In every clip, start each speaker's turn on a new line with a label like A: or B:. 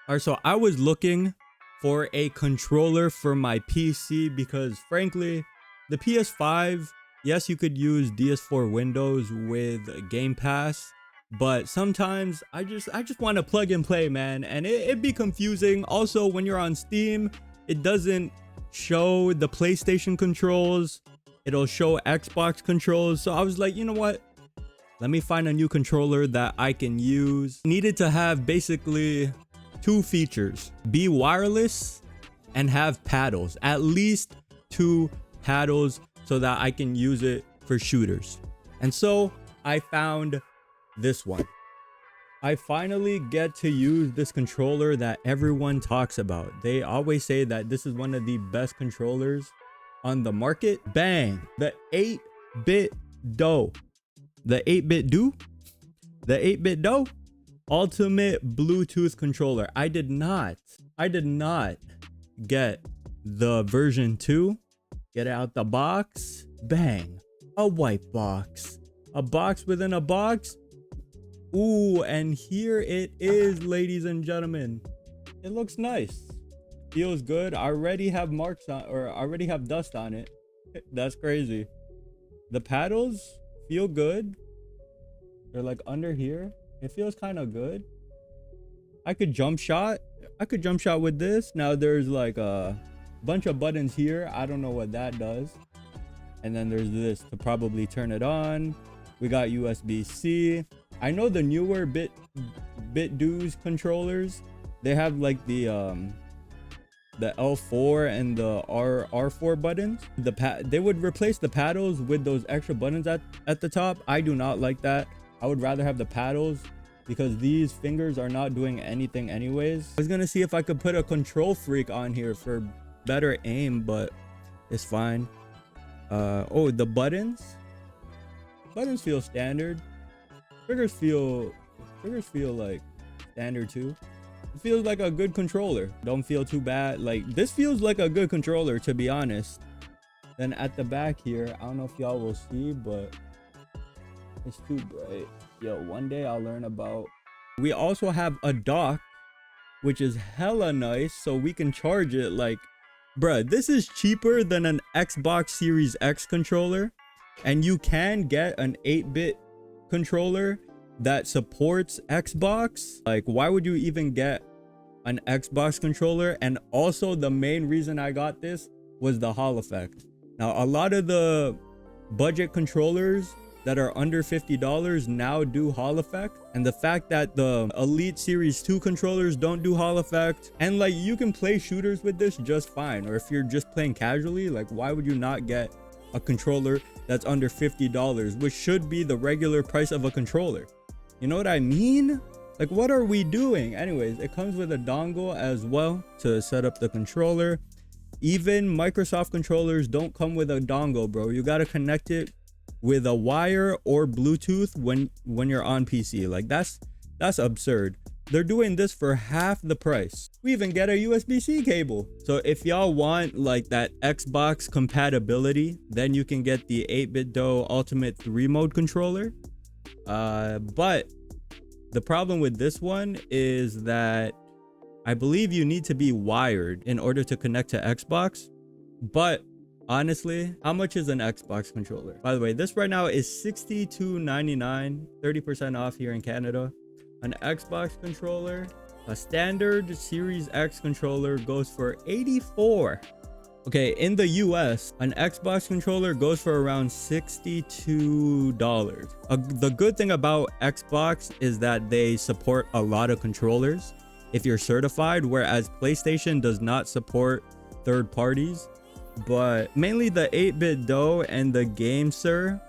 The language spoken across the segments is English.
A: All right, so I was looking for a controller for my PC because frankly, the PS5, yes, you could use DS4 Windows with Game Pass, but sometimes I just want to plug and play, man, and it'd be confusing. Also, when you're on Steam, it doesn't show the PlayStation controls. It'll show Xbox controls. So I was like, you know what? Let me find a new controller that I can use. Needed to have basically two features: be wireless and have paddles, at least two paddles, so that I can use it for shooters. And so I found this one. I finally get to use this controller that everyone talks about. They always say that this is one of the best controllers on the market. Bang, the 8BitDo. The 8BitDo? The 8BitDo Ultimate Bluetooth controller. I did not get the version 2. Get it out the box. Bang. A white box. A box within a box. Ooh, and here it is, ladies and gentlemen. It looks nice. Feels good. I already have marks on, or I already have dust on it. That's crazy. The paddles feel good. They're like under here. It feels kind of good. I could jump shot with this. Now there's like a bunch of buttons here. I don't know what that does. And then there's this to probably turn it on. We got USB-C. I know the newer BitDo's controllers, they have like the L4 and the R4 buttons. They would replace the paddles with those extra buttons at the top. I do not like that. I would rather have the paddles because these fingers are not doing anything anyways. I was gonna see if I could put a control freak on here for better aim, but it's fine. Oh, the buttons feel standard. Triggers feel like standard too. It feels like a good controller. Don't feel too bad. Like, this feels like a good controller, to be honest. Then at the back here, I don't know if y'all will see, but it's too bright. Yo, one day I'll learn about. We also have a dock, which is hella nice, so we can charge it. Like, bruh, this is cheaper than an Xbox Series X controller, and you can get an 8-bit controller that supports Xbox. Like, why would you even get an Xbox controller? And also, the main reason I got this was the Hall effect. Now, a lot of the budget controllers that are under $50 now do Hall effect, and the fact that the Elite Series 2 controllers don't do Hall effect, and like, you can play shooters with this just fine. Or if you're just playing casually, like, why would you not get a controller that's under $50, which should be the regular price of a controller? You know what I mean? Like, what are we doing? Anyways, it comes with a dongle as well to set up the controller. Even Microsoft controllers don't come with a dongle, bro. You got to connect it with a wire or Bluetooth when you're on PC. Like, that's absurd. They're doing this for half the price. We even get a USB-C cable. So if y'all want like that Xbox compatibility, then you can get the 8BitDo Ultimate 3-mode controller. But the problem with this one is that I believe you need to be wired in order to connect to Xbox. But honestly, how much is an Xbox controller? By the way, this right now is $62.99, 30% off here in Canada. An Xbox controller, a standard Series X controller goes for $84. Okay, in the US, an Xbox controller goes for around $62. The good thing about Xbox is that they support a lot of controllers if you're certified, whereas PlayStation does not support third parties. But mainly the 8BitDo and the GameSir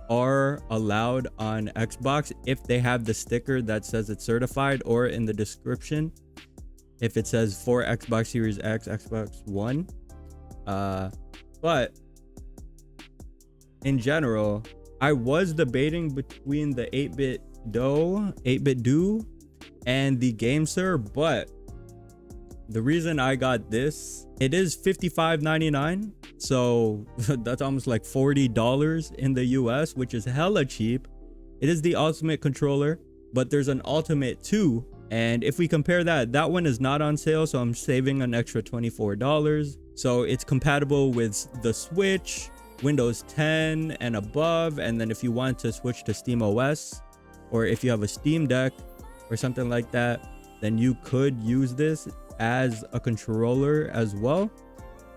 A: are allowed on Xbox if they have the sticker that says it's certified, or in the description if it says for Xbox Series X, Xbox One. But in general, I was debating between the 8BitDo and the GameSir, but the reason I got this, it is $55.99, so that's almost like $40 in the US, which is hella cheap. It is the Ultimate controller, but there's an Ultimate 2 And if we compare that, that one is not on sale, so I'm saving an extra $24. So it's compatible with the Switch, Windows 10 and above. And then if you want to switch to Steam OS, or if you have a Steam Deck or something like that, then you could use this as a controller as well.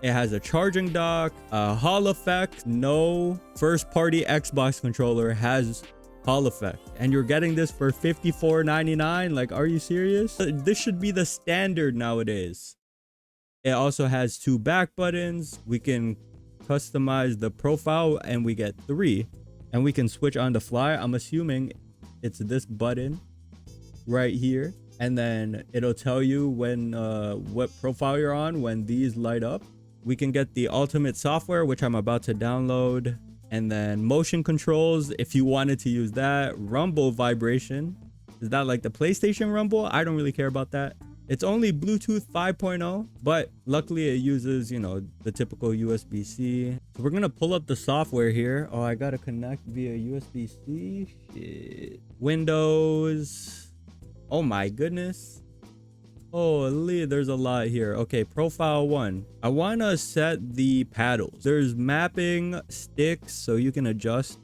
A: It has a charging dock, a Hall effect. No first party Xbox controller has Hall effect, and you're getting this for $54.99. Like, are you serious? This should be the standard nowadays. It also has 2 back buttons. We can customize the profile and we get 3, and we can switch on the fly. I'm assuming it's this button right here, and then it'll tell you when what profile you're on when these light up. We can get the ultimate software, which I'm about to download, and then motion controls if you wanted to use that. Rumble vibration, is that like the PlayStation Rumble? I don't really care about that. It's only Bluetooth 5.0, but luckily it uses, you know, the typical USB-C. So we're gonna pull up the software here. Oh, I gotta connect via USB-C. Shit. Windows. Oh my goodness. Holy, there's a lot here. Okay, profile 1. I want to set the paddles. There's mapping sticks, so you can adjust.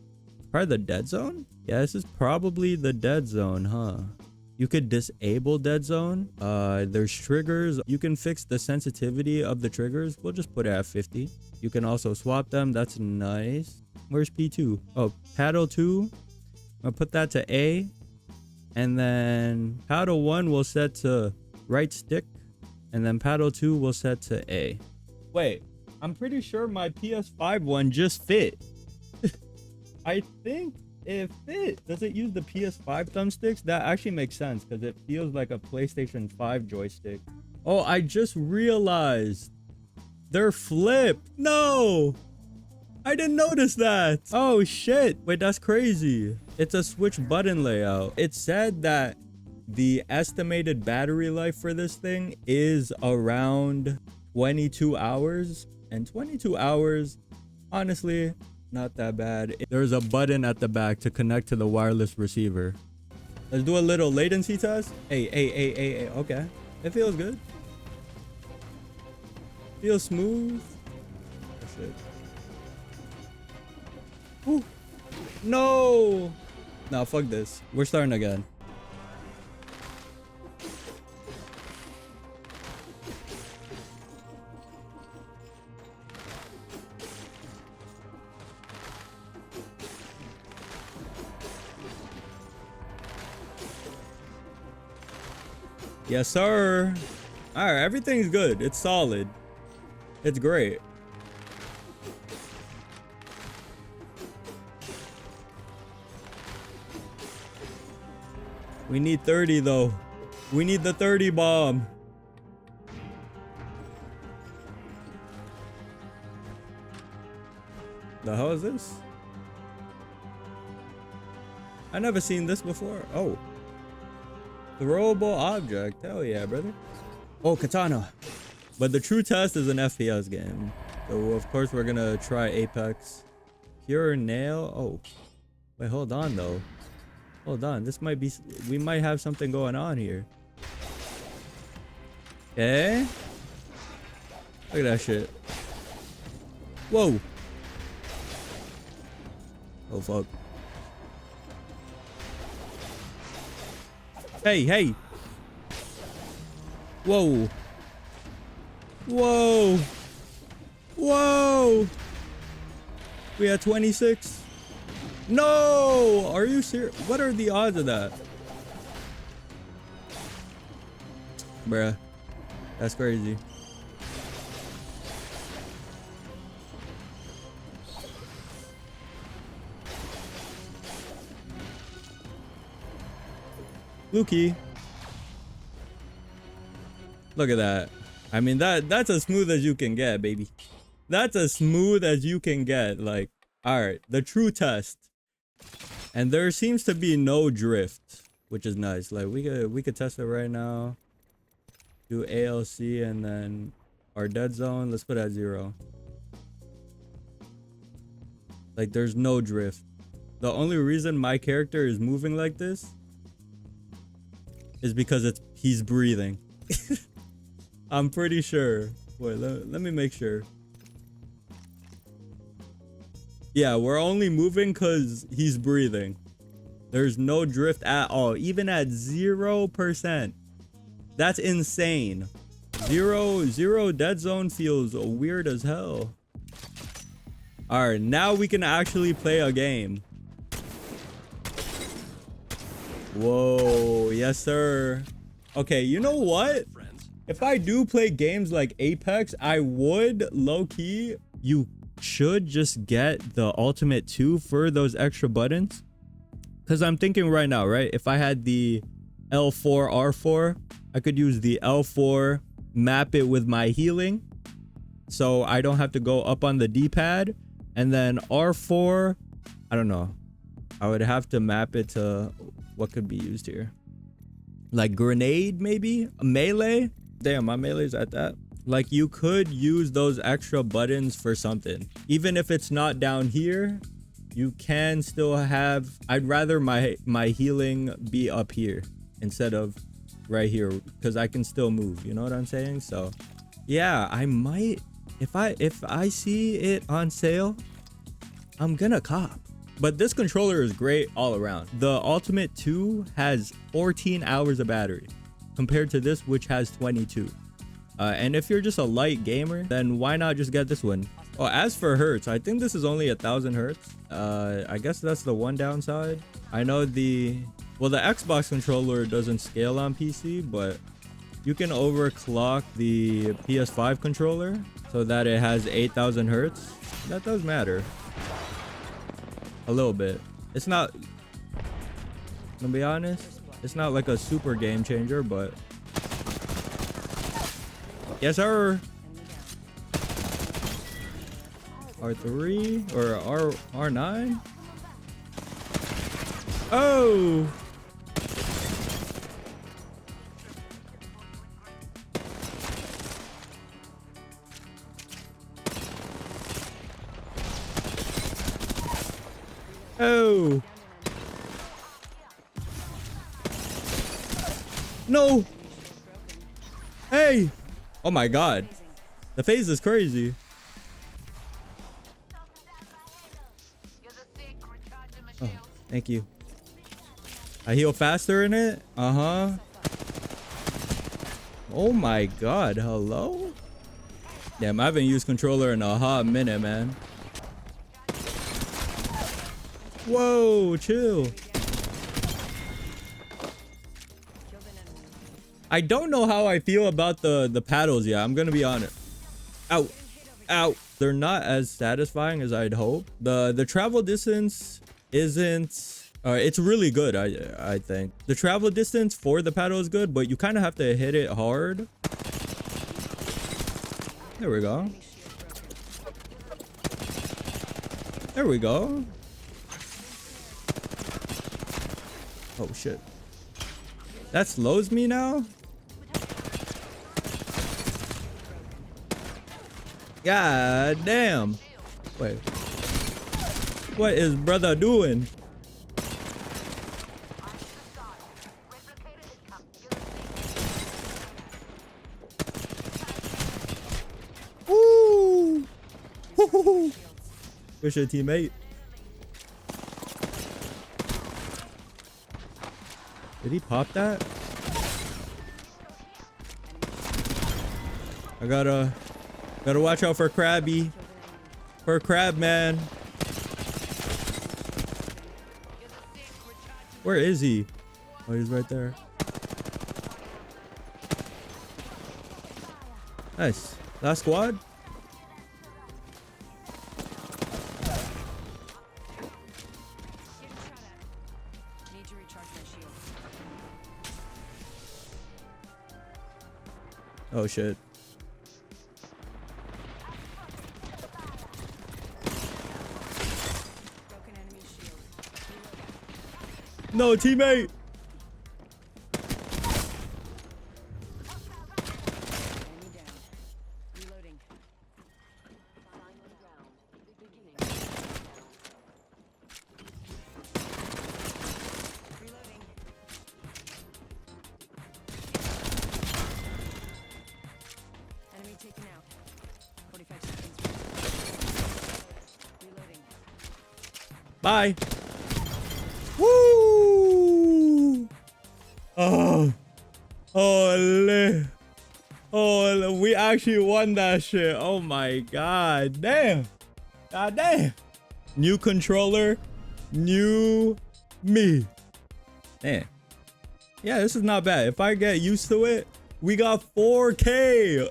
A: Probably the dead zone? Yeah, this is probably the dead zone, huh? You could disable dead zone. There's triggers. You can fix the sensitivity of the triggers. We'll just put it at 50. You can also swap them. That's nice. Where's P2? Oh, paddle 2. I'll put that to A. And then paddle 1 will set to right stick, and then paddle 2 will set to A. Wait, I'm pretty sure my PS5 one just fit. I think it fit. Does it use the PS5 thumbsticks? That actually makes sense because it feels like a PlayStation 5 joystick. Oh, I just realized they're flipped. No, I didn't notice that. Oh shit. Wait, that's crazy. It's a Switch button layout. It said that the estimated battery life for this thing is around 22 hours. And 22 hours, honestly, not that bad. There's a button at the back to connect to the wireless receiver. Let's do a little latency test. Hey. Okay. It feels good. Feels smooth. Oh, shit. Ooh. No. No, fuck this. We're starting again. Yes, sir. All right, everything's good. It's solid. It's great. We need 30 though. We need the 30 bomb. The hell is this? I never seen this before. Oh. Throwable object. Hell yeah, brother. Oh, katana. But the true test is an FPS game. So of course we're gonna try Apex. Pure nail. Oh. Wait, hold on though. Hold on. This might be, we might have something going on here. Okay. Look at that shit. Whoa. Oh fuck. Hey. Whoa. We had 26. No, are you serious? What are the odds of that? Bruh, that's crazy. Lukey. Look at that. I mean, that's as smooth as you can get, baby. That's as smooth as you can get. Like, all right, the true test. And there seems to be no drift, which is nice. Like, we could test it right now. Do ALC and then our dead zone. Let's put it at 0. Like, there's no drift. The only reason my character is moving like this is because he's breathing. I'm pretty sure. Wait, let me make sure. Yeah, we're only moving because he's breathing. There's no drift at all, even at 0%. That's insane. Zero dead zone feels weird as hell. All right, now we can actually play a game. Whoa, yes sir. Okay, you know what? If I do play games like Apex, I would low-key, you should just get the Ultimate 2 for those extra buttons. Because I'm thinking right now, right? If I had the L4, R4, I could use the L4, map it with my healing, so I don't have to go up on the D-pad. And then R4, I don't know. I would have to map it to what could be used here. Like grenade, maybe? A melee? Damn, my melee's at that. Like you could use those extra buttons for something. Even if it's not down here, you can still have, I'd rather my healing be up here instead of right here, because I can still move, you know what I'm saying? So yeah, I might, if I see it on sale, I'm gonna cop. But this controller is great all around. The Ultimate 2 has 14 hours of battery compared to this, which has 22. And if you're just a light gamer, then why not just get this one? Oh, as for hertz, I think this is only 1000 hertz. I guess that's the one downside. I know the Xbox controller doesn't scale on PC, but you can overclock the PS5 controller so that it has 8000 hertz. That does matter. A little bit. It's not, to be honest, it's not like a super game changer, but yes sir. R3 or R9. Oh, oh no. Hey, oh my god, the phase is crazy. Oh, thank you. I heal faster in it. Uh-huh. Oh my god, hello. Damn, I haven't used controller in a hot minute, man. Whoa, chill. I don't know how I feel about the paddles yet. I'm gonna be honest. Ow, ow. They're not as satisfying as I'd hope. The travel distance isn't. It's really good. I think the travel distance for the paddle is good, but you kind of have to hit it hard. There we go. There we go. Oh shit. That slows me now. God damn. Wait. What is brother doing? Ooh. Where's your teammate? Did he pop that? I gotta watch out for Krabby. For Crab Man. Where is he? Oh, he's right there. Nice. Last squad. Oh shit. No, teammate. Bye. Woo! Oh, holy. Oh, we actually won that shit. Oh my god. Damn. God damn. New controller. New me. Man. Yeah, this is not bad. If I get used to it, we got 4K.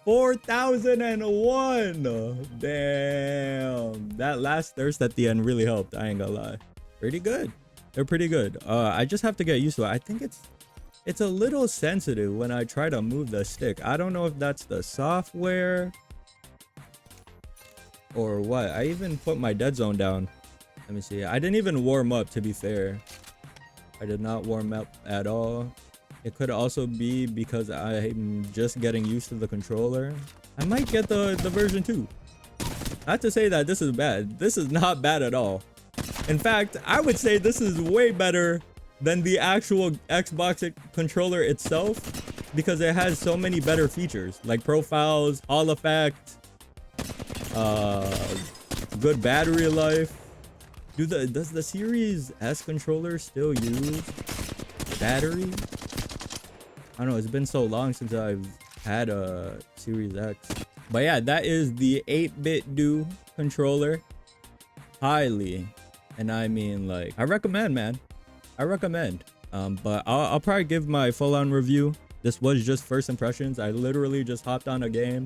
A: 4001. Damn. That last thirst at the end really helped. I ain't gonna lie. Pretty good. They're pretty good. I just have to get used to it. I think it's a little sensitive when I try to move the stick. I don't know if that's the software or what. I even put my dead zone down. Let me see. I didn't even warm up, to be fair. I did not warm up at all. It could also be because I'm just getting used to the controller. I might get the version 2. Not to say that this is bad. This is not bad at all. In fact, I would say this is way better than the actual Xbox controller itself, because it has so many better features like profiles, Hall effect, good battery life. Does the Series S controller still use battery? I don't know, it's been so long since I've had a Series X. But yeah, that is the 8BitDo controller. Highly, and I mean, like, I recommend, man. I recommend. But I'll probably give my full-on review. This was just first impressions. I literally just hopped on a game,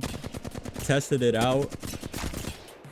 A: tested it out.